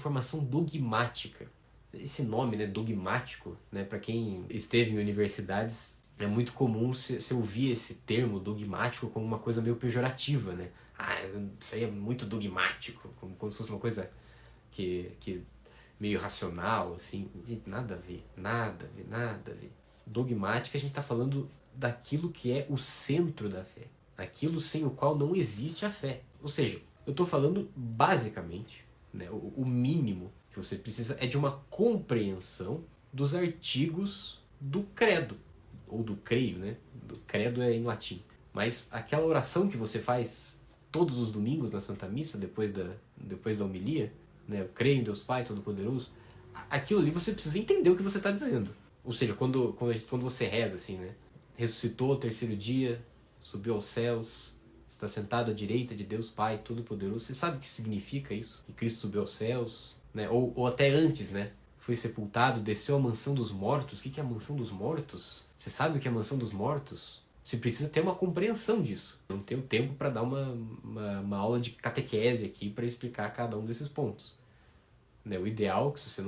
formação dogmática. Esse nome, né, dogmático, né, para quem esteve em universidades, é muito comum você ouvir esse termo dogmático como uma coisa meio pejorativa, né? Ah, isso aí é muito dogmático, como se fosse uma coisa que meio racional, assim. Gente, nada a ver, nada a ver, nada a ver. Dogmática, a gente está falando daquilo que é o centro da fé, aquilo sem o qual não existe a fé. Ou seja, eu estou falando basicamente, né, o mínimo que você precisa é de uma compreensão dos artigos do credo, ou do creio, né? Do credo é em latim. Mas aquela oração que você faz todos os domingos na Santa Missa, depois da homilia, né? Eu creio em Deus Pai Todo-Poderoso, aquilo ali você precisa entender o que você está dizendo. Ou seja, quando você reza assim, né? Ressuscitou ao terceiro dia, subiu aos céus, está sentado à direita de Deus Pai Todo-Poderoso. Você sabe o que significa isso? Que Cristo subiu aos céus, né? Ou até antes, né? Foi sepultado, desceu à mansão dos mortos. O que é a mansão dos mortos? Você sabe o que é a mansão dos mortos? Você precisa ter uma compreensão disso. Não tenho tempo para dar uma aula de catequese aqui para explicar cada um desses pontos. Né? O ideal é que se você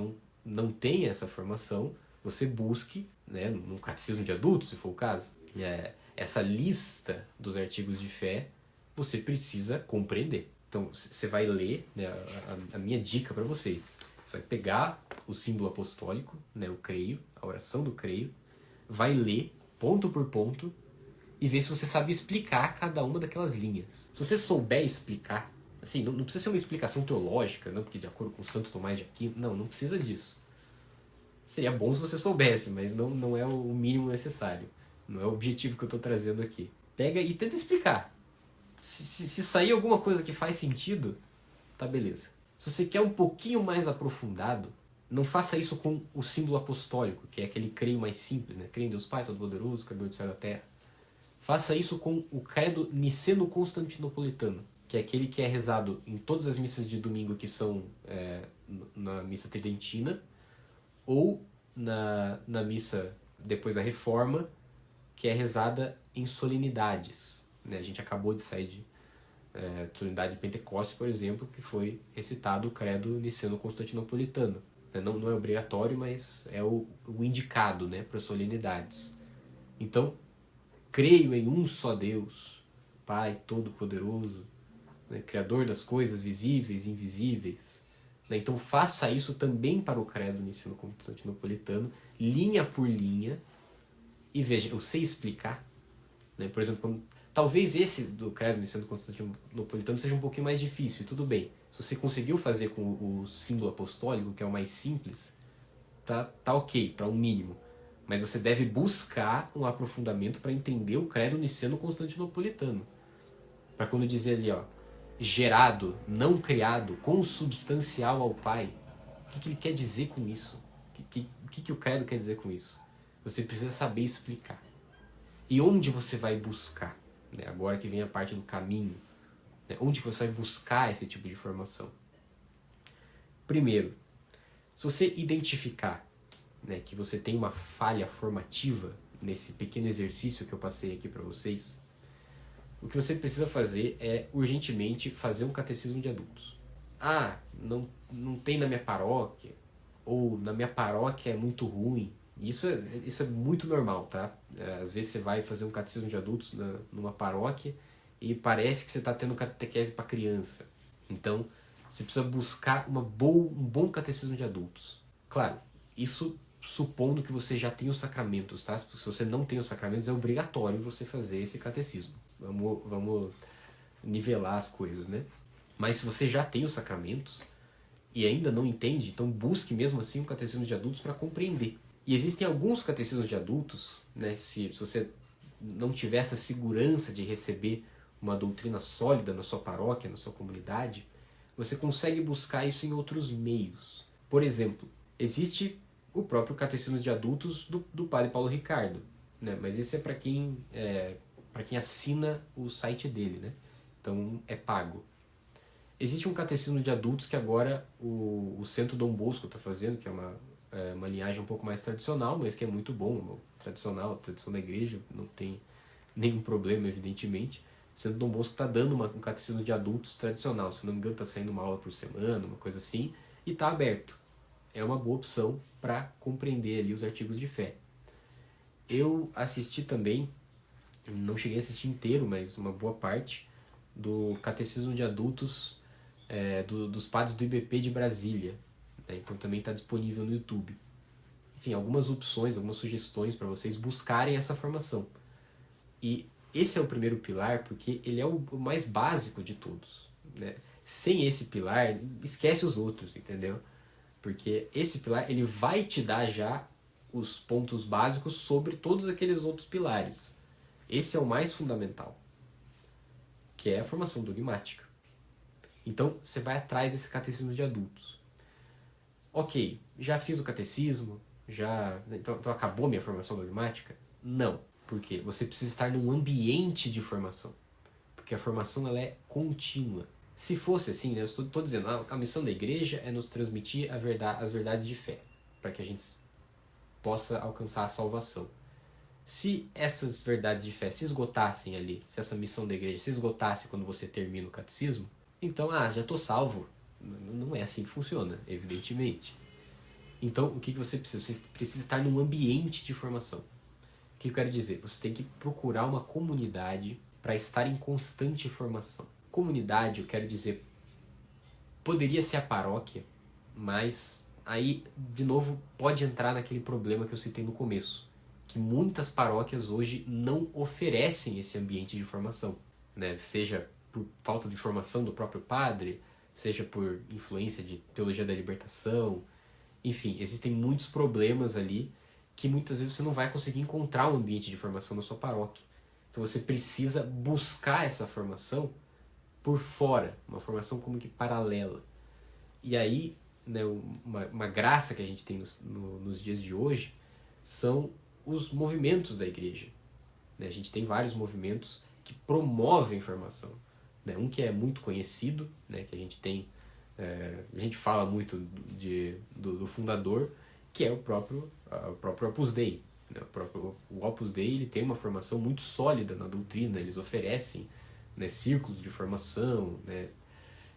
não tem essa formação, você busque, né, no catecismo de adultos, se for o caso, essa lista dos artigos de fé, você precisa compreender. Então, você vai ler, né, a minha dica para vocês. Você vai pegar o símbolo apostólico, né, o creio, a oração do creio, vai ler ponto por ponto e ver se você sabe explicar cada uma daquelas linhas. Se você souber explicar, assim, não precisa ser uma explicação teológica, não, porque de acordo com Santo Tomás de Aquino, não precisa disso. Seria bom se você soubesse, mas não é o mínimo necessário. Não é o objetivo que eu estou trazendo aqui. Pega e tenta explicar. Se sair alguma coisa que faz sentido, tá beleza. Se você quer um pouquinho mais aprofundado, não faça isso com o símbolo apostólico, que é aquele creio mais simples, né? Creio em Deus Pai Todo-Poderoso, Criador do céu e da terra. Faça isso com o credo niceno-constantinopolitano, que é aquele que é rezado em todas as missas de domingo que são na missa tridentina, ou na missa depois da Reforma, que é rezada em solenidades. Né? A gente acabou de sair de solenidade de Pentecostes, por exemplo, que foi recitado o credo niceno-constantinopolitano. Não é obrigatório, mas é o indicado, né, para solenidades. Então, creio em um só Deus, Pai Todo-Poderoso, né, Criador das coisas visíveis e invisíveis. Né? Então faça isso também para o credo niceno-constantinopolitano, linha por linha, e veja, eu sei explicar. Né? Por exemplo, talvez esse do credo niceno-constantinopolitano seja um pouquinho mais difícil, e tudo bem. Se você conseguiu fazer com o símbolo apostólico, que é o mais simples, tá ok, para um mínimo. Mas você deve buscar um aprofundamento para entender o credo niceno-constantinopolitano. Para quando dizer ali, ó, gerado, não criado, consubstancial ao Pai, o que ele quer dizer com isso? O que o credo quer dizer com isso? Você precisa saber explicar. E onde você vai buscar? Né? Agora que vem a parte do caminho. Né? Onde que você vai buscar esse tipo de informação? Primeiro, se você identificar, né, que você tem uma falha formativa nesse pequeno exercício que eu passei aqui para vocês, o que você precisa fazer é urgentemente fazer um catecismo de adultos. Ah, não tem na minha paróquia, ou na minha paróquia é muito ruim. Isso é muito normal, tá? Às vezes você vai fazer um catecismo de adultos numa paróquia e parece que você está tendo catequese para criança. Então, você precisa buscar um bom catecismo de adultos. Claro, isso supondo que você já tem os sacramentos, tá? Se você não tem os sacramentos, é obrigatório você fazer esse catecismo. Vamos nivelar as coisas, né? Mas se você já tem os sacramentos e ainda não entende, então busque mesmo assim um catecismo de adultos para compreender. E existem alguns catecismos de adultos, né? Se você não tiver essa segurança de receber uma doutrina sólida na sua paróquia, na sua comunidade, você consegue buscar isso em outros meios. Por exemplo, existe o próprio catecismo de adultos do Padre Paulo Ricardo, né? Mas esse é para quem assina o site dele, né? Então é pago. Existe um catecismo de adultos que agora o Centro Dom Bosco está fazendo, que é uma linhagem um pouco mais tradicional, mas que é muito bom, tradicional, a tradição da igreja, não tem nenhum problema, evidentemente. O Centro Dom Bosco está dando um catecismo de adultos tradicional, se não me engano está saindo uma aula por semana, uma coisa assim, e está aberto. É uma boa opção para compreender ali os artigos de fé. Eu assisti também, não cheguei a assistir inteiro, mas uma boa parte, do Catecismo de Adultos dos padres do IBP de Brasília. Né? Então também está disponível no YouTube. Enfim, algumas opções, algumas sugestões para vocês buscarem essa formação. E esse é o primeiro pilar porque ele é o mais básico de todos. Né? Sem esse pilar, esquece os outros, entendeu? Porque esse pilar ele vai te dar já os pontos básicos sobre todos aqueles outros pilares. Esse é o mais fundamental, que é a formação dogmática. Então, você vai atrás desse catecismo de adultos. Ok, já fiz o catecismo, então acabou minha formação dogmática? Não, porque você precisa estar num ambiente de formação, porque a formação ela é contínua. Se fosse assim, né, eu estou dizendo, a missão da igreja é nos transmitir as verdades de fé, para que a gente possa alcançar a salvação. Se essas verdades de fé se esgotassem ali, se essa missão da igreja se esgotasse quando você termina o catecismo, então, já estou salvo. Não é assim que funciona, evidentemente. Então, o que você precisa? Você precisa estar num ambiente de formação. O que eu quero dizer? Você tem que procurar uma comunidade para estar em constante formação. Comunidade, eu quero dizer, poderia ser a paróquia, mas aí, de novo, pode entrar naquele problema que eu citei no começo, que muitas paróquias hoje não oferecem esse ambiente de formação, né? Seja por falta de formação do próprio padre, seja por influência de teologia da libertação, enfim, existem muitos problemas ali que muitas vezes você não vai conseguir encontrar um ambiente de formação na sua paróquia. Então você precisa buscar essa formação por fora, uma formação como que paralela. E aí, né, uma graça que a gente tem nos dias de hoje são os movimentos da igreja. Né? A gente tem vários movimentos que promovem formação. Né? Um que é muito conhecido, né, que a gente tem, a gente fala muito do fundador, que é o próprio Opus Dei. Né? O Opus Dei ele tem uma formação muito sólida na doutrina, eles oferecem, né, círculos de formação, né?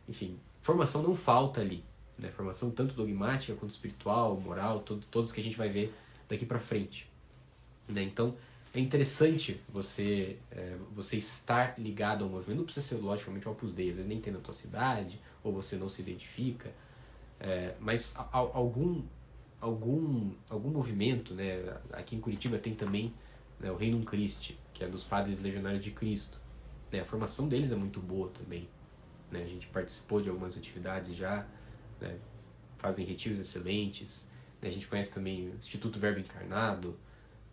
Enfim, formação não falta ali. Né? Formação tanto dogmática quanto espiritual, moral, todos que a gente vai ver daqui para frente. Né? Então, é interessante você estar ligado ao movimento. Não precisa ser, logicamente, o Opus Dei. Às vezes nem tem na tua cidade, ou você não se identifica. Mas algum movimento, né? Aqui em Curitiba tem também, né, o Regnum Christi, que é dos Padres Legionários de Cristo. Né? A formação deles é muito boa também. Né? A gente participou de algumas atividades já, né? Fazem retiros excelentes. Né? A gente conhece também o Instituto Verbo Encarnado,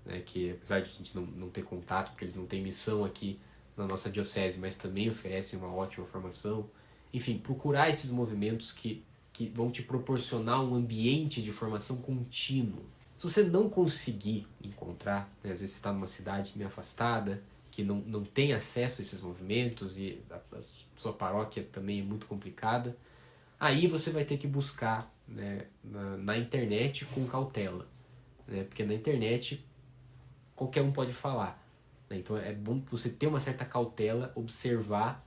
né, que apesar de a gente não ter contato, porque eles não têm missão aqui na nossa diocese, mas também oferecem uma ótima formação. Enfim, procurar esses movimentos que vão te proporcionar um ambiente de formação contínuo. Se você não conseguir encontrar, né, às vezes você está numa cidade meio afastada, que não tem acesso a esses movimentos e a sua paróquia também é muito complicada, aí você vai ter que buscar, né, na internet com cautela. Né, porque na internet qualquer um pode falar. Né? Então é bom você ter uma certa cautela, observar,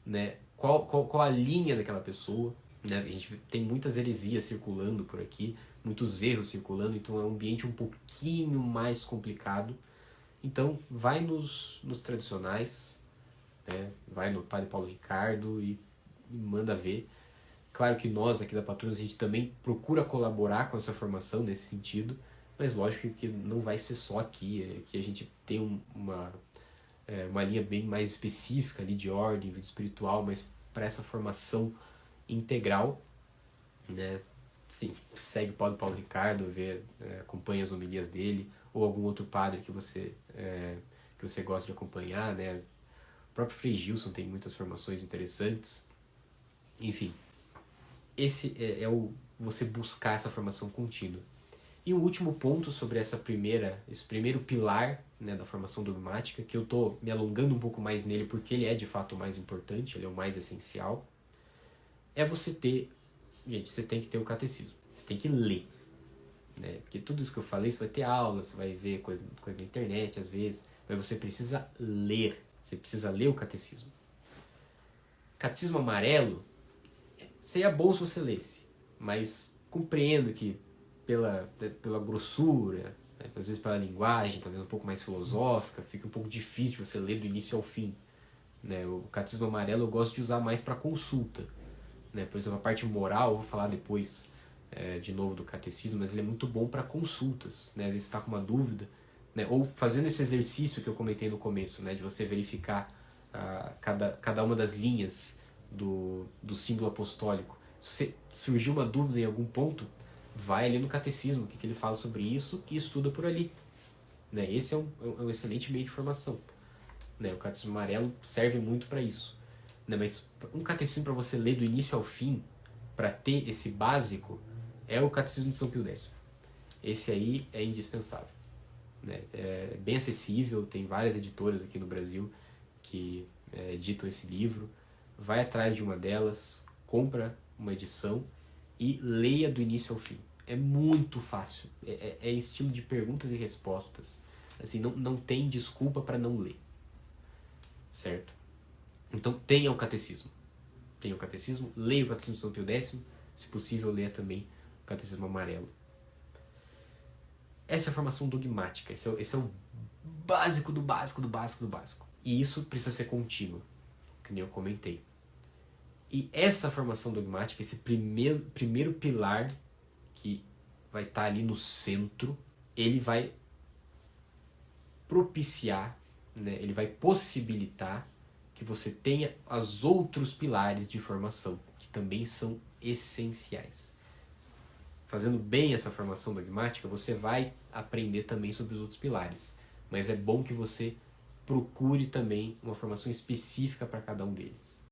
né, qual a linha daquela pessoa. Né? A gente tem muitas heresias circulando por aqui, muitos erros circulando, então é um ambiente um pouquinho mais complicado. Então vai nos tradicionais, né? Vai no Padre Paulo Ricardo e manda ver. Claro que nós aqui da Patronos a gente também procura colaborar com essa formação nesse sentido, mas lógico que não vai ser só aqui, que a gente tem uma linha bem mais específica ali de ordem, vida espiritual, mas para essa formação integral, né? Sim, segue o Padre Paulo Ricardo, acompanha as homilias dele, ou algum outro padre que você gosta de acompanhar, né? O próprio Frei Gilson tem muitas formações interessantes. Enfim, esse é você buscar essa formação contínua. E o último ponto sobre esse primeiro pilar, né, da formação dogmática, que eu estou me alongando um pouco mais nele porque ele é de fato o mais importante, ele é o mais essencial, é você ter... Gente, você tem que ter o catecismo, você tem que ler. Né? Porque tudo isso que eu falei, você vai ter aula, você vai ver coisa na internet às vezes, mas você precisa ler. Você precisa ler o catecismo. Catecismo amarelo, seria bom se você lesse, mas compreendo que pela grossura, né, às vezes pela linguagem, talvez um pouco mais filosófica, fica um pouco difícil você ler do início ao fim. Né? O Catecismo Amarelo eu gosto de usar mais para consulta. Né? Por exemplo, a parte moral, eu vou falar depois de novo do catecismo, mas ele é muito bom para consultas. Né? Às vezes você está com uma dúvida, né? Ou fazendo esse exercício que eu comentei no começo, né? De você verificar cada uma das linhas do símbolo apostólico. Se você surgiu uma dúvida em algum ponto, vai ali no catecismo, o que ele fala sobre isso, e estuda por ali. Né? Esse é um excelente meio de formação. Né? O Catecismo Amarelo serve muito para isso. Né? Mas um catecismo para você ler do início ao fim, para ter esse básico, é o Catecismo de São Pio X. Esse aí é indispensável. Né? É bem acessível, tem várias editoras aqui no Brasil que editam esse livro. Vai atrás de uma delas, compra uma edição e leia do início ao fim. É muito fácil. É estilo de perguntas e respostas. Assim, não tem desculpa para não ler. Certo? Então tenha o catecismo. Tenha o catecismo, leia o Catecismo de São Pio X, se possível leia também o Catecismo Amarelo. Essa é a formação dogmática, esse é o básico do básico do básico do básico. E isso precisa ser contínuo, que nem eu comentei. E essa formação dogmática, esse primeiro pilar que vai estar ali no centro, ele vai propiciar, né, ele vai possibilitar que você tenha os outros pilares de formação, que também são essenciais. Fazendo bem essa formação dogmática, você vai aprender também sobre os outros pilares. Mas é bom que você procure também uma formação específica para cada um deles.